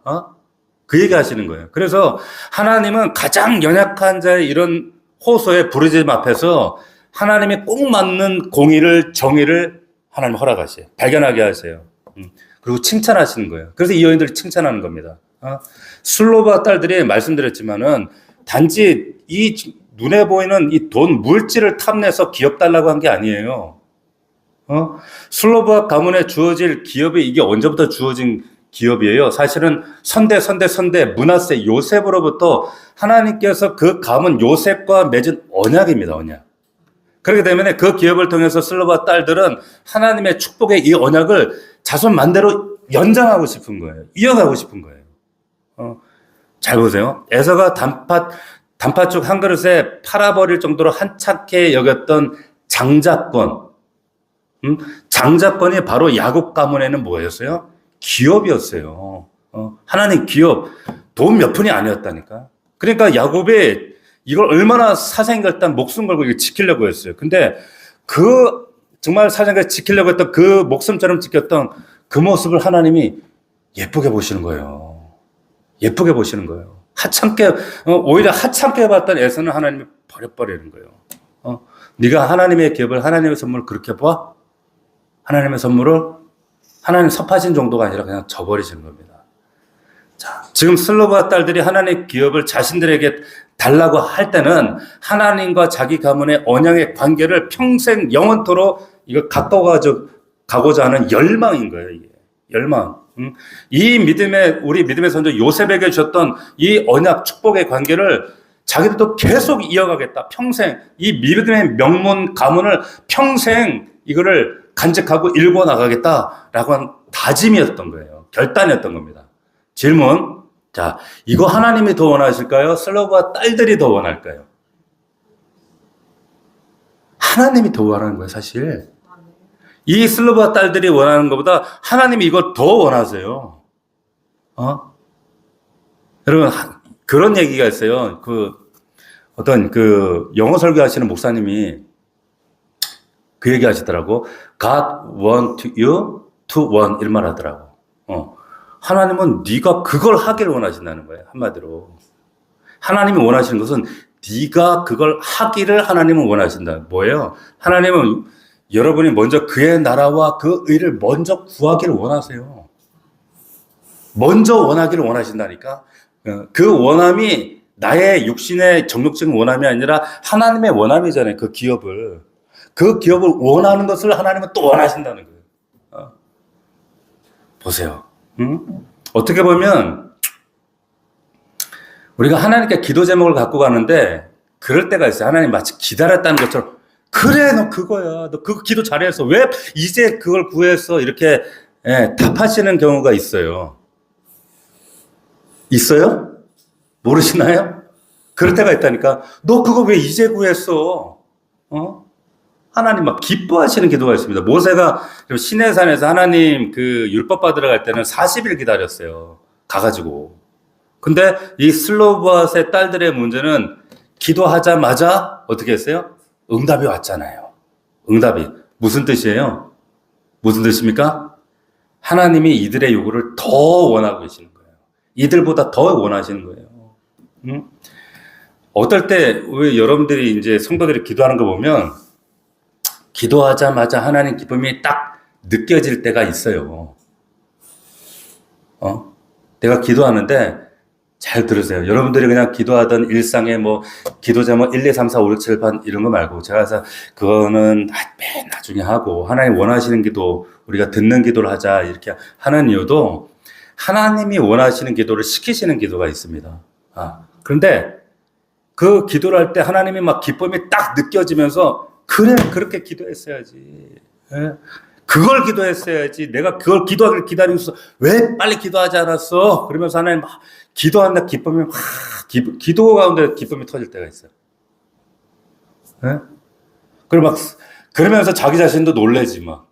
그 얘기 하시는 거예요. 그래서 하나님은 가장 연약한 자의 이런 호소의 부르짖음 앞에서 하나님이 꼭 맞는 공의를, 정의를 하나님 허락하세요. 발견하게 하세요. 그리고 칭찬하시는 거예요. 그래서 이 여인들을 칭찬하는 겁니다. 슬로바 딸들이 말씀드렸지만은 단지 이 눈에 보이는 이 돈, 물질을 탐내서 기업 달라고 한 게 아니에요. 슬로바 가문에 주어질 기업이 이게 언제부터 주어진 기업이에요? 사실은 선대 므낫세 요셉으로부터 하나님께서 그 가문 요셉과 맺은 언약입니다. 언약. 그렇기 때문에 그 기업을 통해서 슬로바 딸들은 하나님의 축복의 이 언약을 자손 만대로 연장하고 싶은 거예요. 이어가고 싶은 거예요. 잘 보세요. 에서가 단팥죽 한 그릇에 팔아버릴 정도로 한착해 여겼던 장자권. 장자권이 바로 야곱 가문에는 뭐였어요? 기업이었어요. 하나님 기업. 돈 몇 푼이 아니었다니까. 그러니까 야곱이 이걸 얼마나 사생결단 목숨 걸고 이거 지키려고 했어요. 근데 그 정말 사생결 지키려고 했던 그 목숨처럼 지켰던 그 모습을 하나님이 예쁘게 보시는 거예요. 예쁘게 보시는 거예요. 오히려 하찮게 봤던 에서는 하나님이 버려버리는 거예요. 네가 하나님의 기업을, 하나님의 선물을 그렇게 봐? 하나님의 선물을 하나님 섭하신 정도가 아니라 그냥 저버리시는 겁니다. 자, 지금 슬로바 딸들이 하나님의 기업을 자신들에게 달라고 할 때는 하나님과 자기 가문의 언약의 관계를 평생 영원토록 이거 가고자 하는 열망인 거예요. 이게 열망. 이 우리 믿음의 선조 요셉에게 주셨던 이 언약 축복의 관계를 자기들도 계속 이어가겠다. 평생 이 믿음의 명문 가문을 평생 이거를 간직하고 일궈 나가겠다라고 한 다짐이었던 거예요. 결단이었던 겁니다. 질문. 자, 이거 하나님이 더 원하실까요? 슬로브와 딸들이 더 원할까요? 하나님이 더 원하는 거예요, 사실. 이 슬로바 딸들이 원하는 것보다 하나님이 이걸 더 원하세요. 여러분, 그런 얘기가 있어요. 어떤 영어 설교하시는 목사님이 그 얘기 하시더라고. God want you to want 이런 말 하더라고. 하나님은 네가 그걸 하기를 원하신다는 거예요. 한마디로. 하나님이 원하시는 것은 네가 그걸 하기를 하나님은 원하신다. 뭐예요? 하나님은 여러분이 먼저 그의 나라와 그 의를 먼저 구하기를 원하세요. 먼저 원하기를 원하신다니까. 그 원함이 나의 육신의 정욕적인 원함이 아니라 하나님의 원함이잖아요. 그 기업을 원하는 것을 하나님은 또 원하신다는 거예요. 보세요. 어떻게 보면 우리가 하나님께 기도 제목을 갖고 가는데 그럴 때가 있어요. 하나님 마치 기다렸다는 것처럼 그래, 너 그거야. 너 그거 기도 잘해서 왜 이제 그걸 구해서 이렇게 답하시는 경우가 있어요. 있어요? 모르시나요? 그럴 때가 있다니까. 너 그거 왜 이제 구했어? 하나님 막 기뻐하시는 기도가 있습니다. 모세가 시내산에서 하나님 그 율법 받으러 갈 때는 40일 기다렸어요. 가가지고. 근데 이 슬로바스의 딸들의 문제는 기도하자마자 어떻게 했어요? 응답이 왔잖아요. 응답이. 무슨 뜻이에요? 무슨 뜻입니까? 하나님이 이들의 요구를 더 원하고 계시는 거예요. 이들보다 더 원하시는 거예요. 어떨 때 왜 여러분들이 이제 성도들이 기도하는 거 보면 기도하자마자 하나님 기쁨이 딱 느껴질 때가 있어요. 내가 기도하는데 잘 들으세요. 여러분들이 그냥 기도하던 일상의 기도 제목 1, 2, 3, 4, 5, 6, 7, 8 이런 거 말고 제가 그래서 그거는 맨 나중에 하고 하나님 원하시는 기도 우리가 듣는 기도를 하자 이렇게 하는 이유도 하나님이 원하시는 기도를 시키시는 기도가 있습니다. 그런데 그 기도를 할 때 하나님이 막 기쁨이 딱 느껴지면서 그래 그렇게 기도했어야지. 예? 그걸 기도했어야지. 내가 그걸 기도하길 기다리고 있어. 왜 빨리 기도하지 않았어? 그러면서 하나님 막 기도한다 기쁨이 막 기도 가운데 기쁨이 터질 때가 있어요. 예? 그리고 막 그러면서 자기 자신도 놀래지 막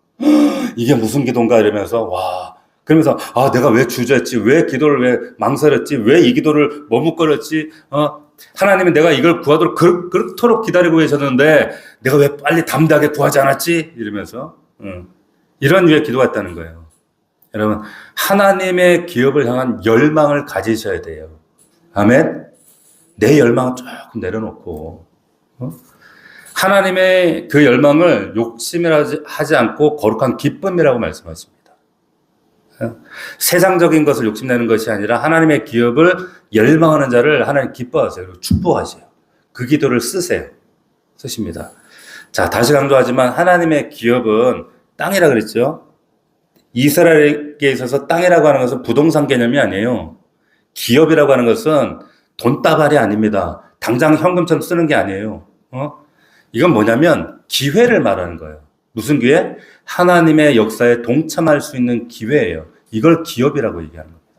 이게 무슨 기도인가 이러면서 와 그러면서 내가 왜 주저했지? 왜 기도를 왜 망설였지? 왜 이 기도를 머뭇거렸지? 하나님은 내가 이걸 구하도록 그렇도록 기다리고 계셨는데 내가 왜 빨리 담대하게 구하지 않았지? 이러면서 이런 류의 기도가 있다는 거예요. 여러분 하나님의 기업을 향한 열망을 가지셔야 돼요. 아멘. 내 열망을 조금 내려놓고 하나님의 그 열망을 욕심이라 하지 않고 거룩한 기쁨이라고 말씀하십니다. 세상적인 것을 욕심내는 것이 아니라 하나님의 기업을 열망하는 자를 하나님 기뻐하세요. 그리고 축복하세요. 그 기도를 쓰십니다. 자, 다시 강조하지만 하나님의 기업은 땅이라 그랬죠. 이스라엘에게 있어서 땅이라고 하는 것은 부동산 개념이 아니에요. 기업이라고 하는 것은 돈다발이 아닙니다. 당장 현금처럼 쓰는 게 아니에요. 이건 뭐냐면 기회를 말하는 거예요. 무슨 기회? 하나님의 역사에 동참할 수 있는 기회예요. 이걸 기업이라고 얘기하는 겁니다.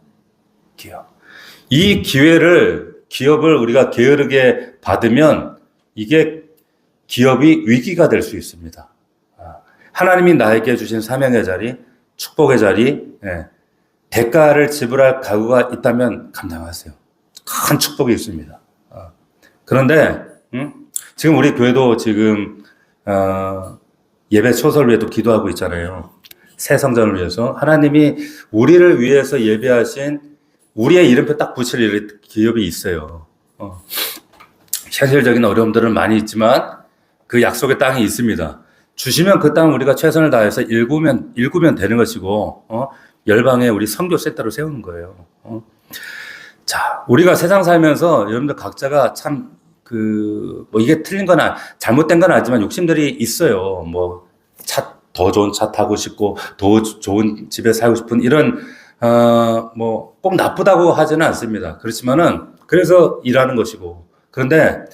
기업. 이 기업을 우리가 게으르게 받으면 이게 기업이 위기가 될 수 있습니다. 하나님이 나에게 주신 사명의 자리, 축복의 자리, 대가를 지불할 각오가 있다면 감당하세요. 큰 축복이 있습니다. 그런데 지금 우리 교회도 지금 예배 초설 위에도 기도하고 있잖아요. 새 성전을 위해서 하나님이 우리를 위해서 예배하신 우리의 이름표 딱 붙일 기업이 있어요. 현실적인 어려움들은 많이 있지만 그 약속의 땅이 있습니다. 주시면 그 땅을 우리가 최선을 다해서 일구면 되는 것이고 열방에 우리 선교 센터를 세우는 거예요. 자, 우리가 세상 살면서 여러분들 각자가 참 뭐 이게 틀린 거나 잘못된 건 아니지만 욕심들이 있어요. 뭐 더 좋은 차 타고 싶고 더 좋은 집에 살고 싶은 이런 뭐 꼭 나쁘다고 하지는 않습니다. 그렇지만은 그래서 일하는 것이고 그런데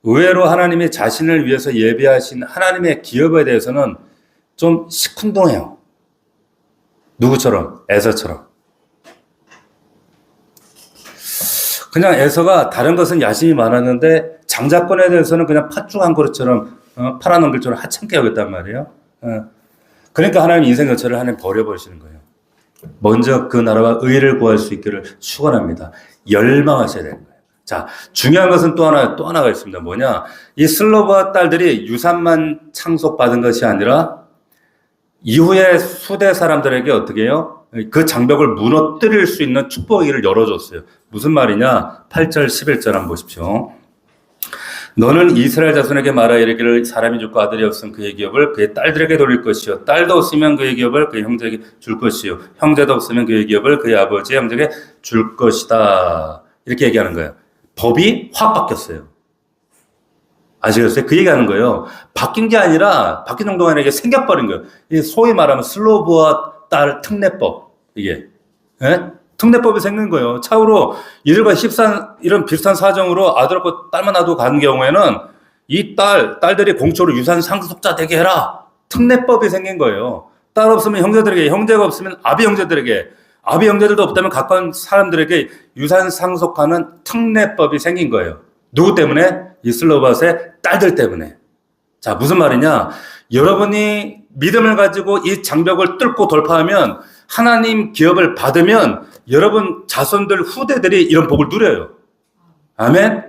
의외로 하나님이 자신을 위해서 예비하신 하나님의 기업에 대해서는 좀 시큰둥해요. 누구처럼? 에서처럼. 그냥 에서가 다른 것은 야심이 많았는데 장자권에 대해서는 그냥 팥죽 한 그릇처럼 파란 엉글처럼 하찮게 여겼단 말이에요. 그러니까 하나님 인생 전체를 하나님 버려버리시는 거예요. 먼저 그 나라와 의를 구할 수 있기를 축원합니다. 열망하셔야 되는 거예요. 자, 중요한 것은 또 하나가 있습니다. 뭐냐? 이 슬로바 딸들이 유산만 창속받은 것이 아니라 이후에 수대 사람들에게 어떻게 해요? 그 장벽을 무너뜨릴 수 있는 축복의 길을 열어줬어요. 무슨 말이냐? 8절, 11절 한번 보십시오. 너는 이스라엘 자손에게 말하여 이르기를 사람이 죽고 아들이 없으면 그의 기업을 그의 딸들에게 돌릴 것이요 딸도 없으면 그의 기업을 그의 형제에게 줄 것이요 형제도 없으면 그의 기업을 그의 아버지의 형제에게 줄 것이다. 이렇게 얘기하는 거예요. 법이 확 바뀌었어요. 아시겠어요? 그 얘기하는 거예요. 바뀐 게 아니라 바뀐 정도가 아니라 이게 생겨버린 거예요. 이게 소위 말하면 슬로브와 딸 특례법 이게 특례법이 생긴 거예요. 차후로 이들과 이런 비슷한 사정으로 아들 없고 딸만 놔두고 가는 경우에는 이 딸들이 공초로 유산 상속자 되게 해라. 특례법이 생긴 거예요. 딸 없으면 형제들에게, 형제가 없으면 아비 형제들에게, 아비 형제들도 없다면 가까운 사람들에게 유산 상속하는 특례법이 생긴 거예요. 누구 때문에? 이 슬로밧의 딸들 때문에. 자, 무슨 말이냐? 여러분이 믿음을 가지고 이 장벽을 뚫고 돌파하면 하나님 기업을 받으면 여러분 자손들 후대들이 이런 복을 누려요. 아멘.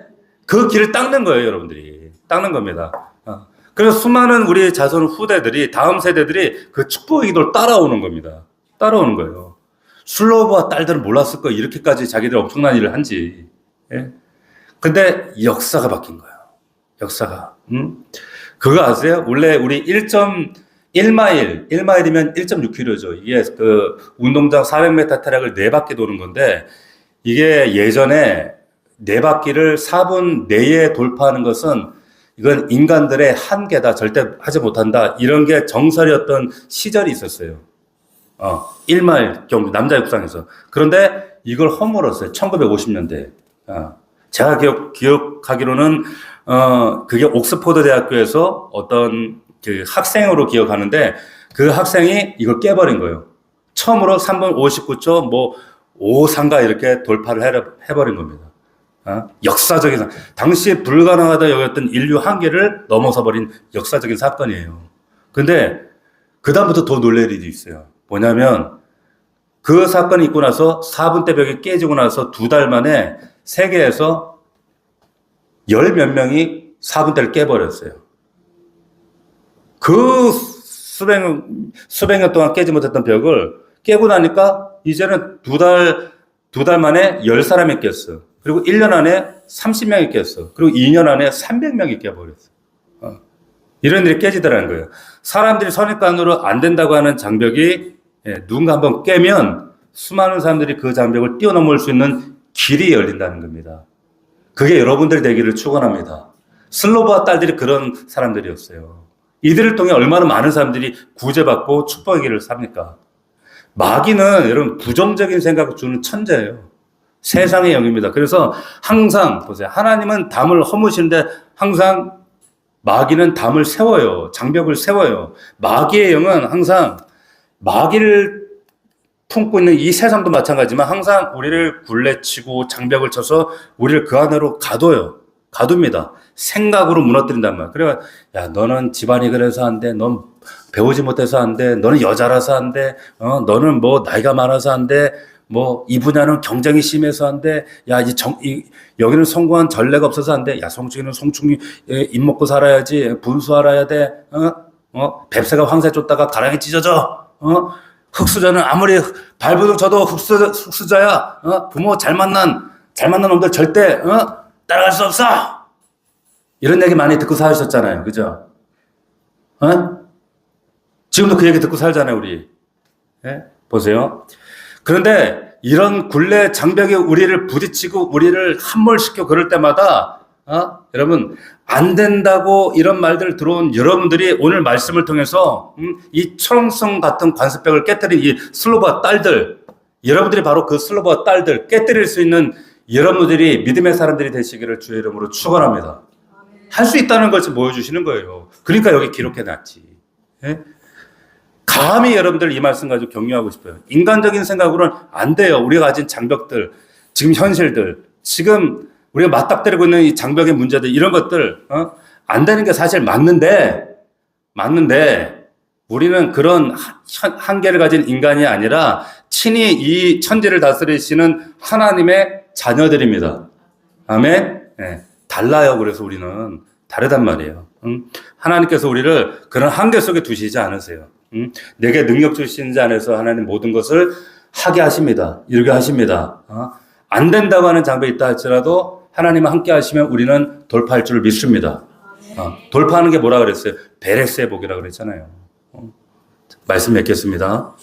그 길을 닦는 거예요, 여러분들이. 닦는 겁니다. 그래서 수많은 우리 자손 후대들이 다음 세대들이 그 축복의 기도를 따라오는 겁니다. 따라오는 거예요. 슬로브와 딸들은 몰랐을 거예요. 이렇게까지 자기들 엄청난 일을 한지. 예? 근데 역사가 바뀐 거예요. 역사가. 그거 아세요? 원래 우리 1마일이면 1.6km죠. 이게 그 운동장 400m 트랙을 4바퀴 도는 건데, 이게 예전에 4바퀴를 4분 내에 돌파하는 것은 이건 인간들의 한계다. 절대 하지 못한다. 이런 게 정설이었던 시절이 있었어요. 1마일 경주 남자 육상에서. 그런데 이걸 허물었어요. 1950년대. 제가 기억하기로는 그게 옥스퍼드 대학교에서 어떤 그 학생으로 기억하는데 그 학생이 이걸 깨버린 거예요. 처음으로 3분 59초 53가 이렇게 돌파를 해버린 겁니다. 역사적인 당시 불가능하다 여겼던 인류 한계를 넘어서버린 역사적인 사건이에요. 근데 그 다음부터 더 놀랄 일이 있어요. 뭐냐면 그 사건이 있고 나서 4분대 벽이 깨지고 나서 2달 만에 세계에서 10몇 명이 4분대를 깨버렸어요. 그 수백 년 동안 깨지 못했던 벽을 깨고 나니까 이제는 2달 만에 10사람이 깼어. 그리고 1년 안에 30명이 깼어. 그리고 2년 안에 300명이 깨버렸어. 이런 일이 깨지더라는 거예요. 사람들이 선입관으로 안 된다고 하는 장벽이 누군가 한번 깨면 수많은 사람들이 그 장벽을 뛰어넘을 수 있는 길이 열린다는 겁니다. 그게 여러분들이 되기를 축원합니다. 슬로바와 딸들이 그런 사람들이었어요. 이들을 통해 얼마나 많은 사람들이 구제받고 축복의 길을 삽니까? 마귀는 여러분 부정적인 생각을 주는 천재예요. 세상의 영입니다. 그래서 항상 보세요. 하나님은 담을 허무시는데 항상 마귀는 담을 세워요. 장벽을 세워요. 마귀의 영은 항상 마귀를 품고 있는 이 세상도 마찬가지지만 항상 우리를 굴레치고 장벽을 쳐서 우리를 그 안으로 가둡니다. 생각으로 무너뜨린단 말이야. 그래, 야, 너는 집안이 그래서 안 돼. 넌 배우지 못해서 안 돼. 너는 여자라서 안 돼. 너는 나이가 많아서 안 돼. 이 분야는 경쟁이 심해서 안 돼. 야, 여기는 성공한 전례가 없어서 안 돼. 야, 성충이는 성충이 입 먹고 살아야지. 분수 알아야 돼. 뱁새가 황새 쫓다가 가랑이 찢어져. 흙수저는 아무리 발버둥 쳐도 흙수저야. 부모 잘 만난 놈들 절대, 따라갈 수 없어. 이런 얘기 많이 듣고 사셨잖아요. 그죠? 지금도 그 얘기 듣고 살잖아요, 우리. 보세요. 그런데 이런 굴레 장벽에 우리를 부딪히고 우리를 함몰시켜 그럴 때마다 여러분 안 된다고 이런 말들을 들어온 여러분들이 오늘 말씀을 통해서 이 철옹성 같은 관습벽을 깨뜨린 이 슬로바 딸들, 여러분들이 바로 그 슬로바 딸들 깨뜨릴 수 있는 여러분들이 믿음의 사람들이 되시기를 주의 이름으로 축원합니다. 할 수 있다는 것을 보여주시는 거예요. 그러니까 여기 기록해놨지. 감히 여러분들 이 말씀 가지고 격려하고 싶어요. 인간적인 생각으로는 안 돼요. 우리가 가진 장벽들, 지금 현실들, 지금 우리가 맞닥뜨리고 있는 이 장벽의 문제들, 이런 것들, 안 되는 게 사실 맞는데, 우리는 그런 한계를 가진 인간이 아니라 친히 이 천지를 다스리시는 하나님의 자녀들입니다. 아멘? 달라요. 그래서 우리는 다르단 말이에요. 하나님께서 우리를 그런 한계 속에 두시지 않으세요. 내게 능력 주신 자 안에서 하나님 모든 것을 하게 하십니다. 이루게 하십니다. 안 된다고 하는 장벽이 있다 할지라도 하나님과 함께 하시면 우리는 돌파할 줄 믿습니다. 돌파하는 게 뭐라 그랬어요? 베레스의 복이라 그랬잖아요. 말씀 맺겠습니다.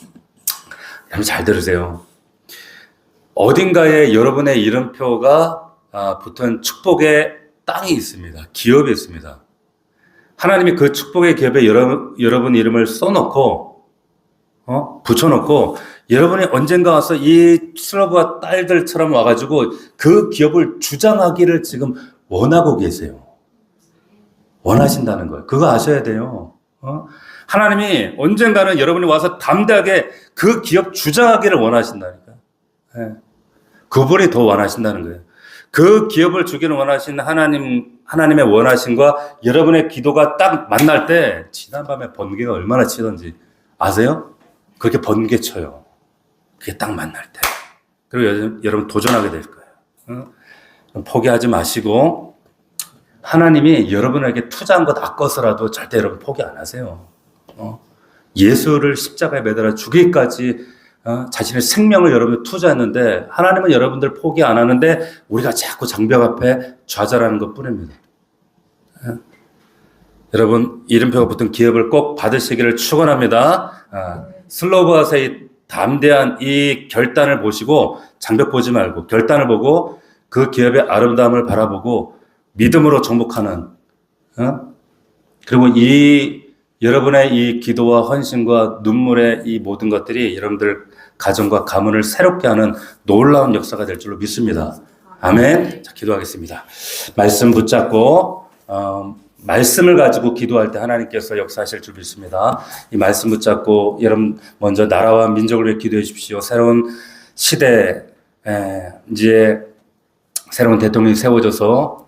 여러분 잘 들으세요. 어딘가에 여러분의 이름표가 붙은 축복의 땅이 있습니다. 기업이 있습니다. 하나님이 그 축복의 기업에 여러분 이름을 써놓고, 붙여놓고, 여러분이 언젠가 와서 이 슬로브와 딸들처럼 와가지고 그 기업을 주장하기를 지금 원하고 계세요. 원하신다는 거예요. 그거 아셔야 돼요. 하나님이 언젠가는 여러분이 와서 담대하게 그 기업 주장하기를 원하신다니까. 그분이 더 원하신다는 거예요. 그 기업을 주기를 원하신 하나님의 원하심과 여러분의 기도가 딱 만날 때 지난밤에 번개가 얼마나 치던지 아세요? 그렇게 번개 쳐요. 그게 딱 만날 때. 그리고 여러분 도전하게 될 거예요. 포기하지 마시고 하나님이 여러분에게 투자한 것 아까서라도 절대 여러분 포기 안 하세요. 예수를 십자가에 매달아 죽이기까지 자신의 생명을 여러분이 투자했는데 하나님은 여러분들 포기 안 하는데 우리가 자꾸 장벽 앞에 좌절하는 것 뿐입니다. 여러분 이름표가 붙은 기업을 꼭 받으시기를 축원합니다. 슬로바스의 담대한 이 결단을 보시고 장벽 보지 말고 결단을 보고 그 기업의 아름다움을 바라보고 믿음으로 정복하는 그리고 이 여러분의 이 기도와 헌신과 눈물의 이 모든 것들이 여러분들 가정과 가문을 새롭게 하는 놀라운 역사가 될 줄로 믿습니다. 아멘. 자, 기도하겠습니다. 말씀 붙잡고 말씀을 가지고 기도할 때 하나님께서 역사하실 줄 믿습니다. 이 말씀 붙잡고 여러분 먼저 나라와 민족을 위해 기도해 주십시오. 새로운 시대에 이제 새로운 대통령이 세워져서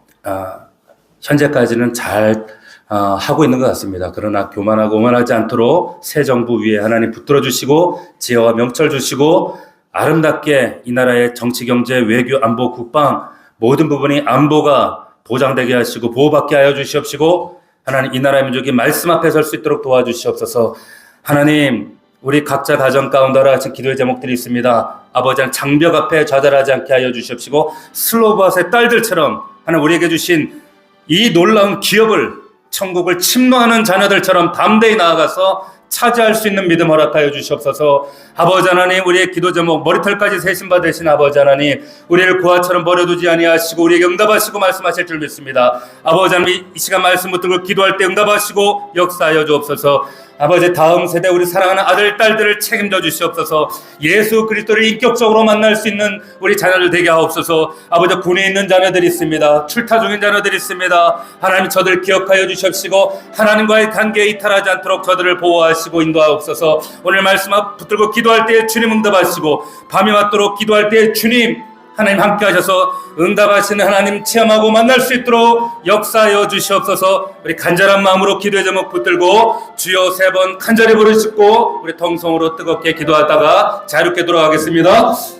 현재까지는 잘 하고 있는 것 같습니다. 그러나 교만하고 오만하지 않도록 새 정부 위에 하나님 붙들어 주시고 지혜와 명철 주시고 아름답게 이 나라의 정치, 경제, 외교, 안보, 국방 모든 부분이 안보가 보장되게 하시고 보호받게 하여 주시옵시고 하나님 이 나라의 민족이 말씀 앞에 설 수 있도록 도와주시옵소서. 하나님 우리 각자 가정 가운데 하신 기도의 제목들이 있습니다. 아버지 하나님 장벽 앞에 좌절하지 않게 하여 주시옵시고 슬로바스의 딸들처럼 하나님 우리에게 주신 이 놀라운 기업을 천국을 침노하는 자녀들처럼 담대히 나아가서 차지할 수 있는 믿음 허락하여 주시옵소서. 아버지 하나님 우리의 기도 제목 머리털까지 세신 바 되신 아버지 하나님 우리를 고아처럼 버려두지 아니하시고 우리에게 응답하시고 말씀하실 줄 믿습니다. 아버지 하나님 이 시간 말씀 붙들고 기도할 때 응답하시고 역사하여 주옵소서. 아버지 다음 세대 우리 사랑하는 아들 딸들을 책임져 주시옵소서. 예수 그리스도를 인격적으로 만날 수 있는 우리 자녀들 되게 하옵소서. 아버지 군에 있는 자녀들이 있습니다. 출타 중인 자녀들이 있습니다. 하나님 저들 기억하여 주시옵시고 하나님과의 관계에 이탈하지 않도록 저들을 보호하시고 인도하옵소서. 오늘 말씀 앞 붙들고 기도할 때 주님 응답하시고 밤이 맞도록 기도할 때 주님 하나님 함께 하셔서 응답하시는 하나님 체험하고 만날 수 있도록 역사하여 주시옵소서. 우리 간절한 마음으로 기도의 제목 붙들고 주여 3번 간절히 부르시고 우리 통성으로 뜨겁게 기도하다가 자유롭게 돌아가겠습니다.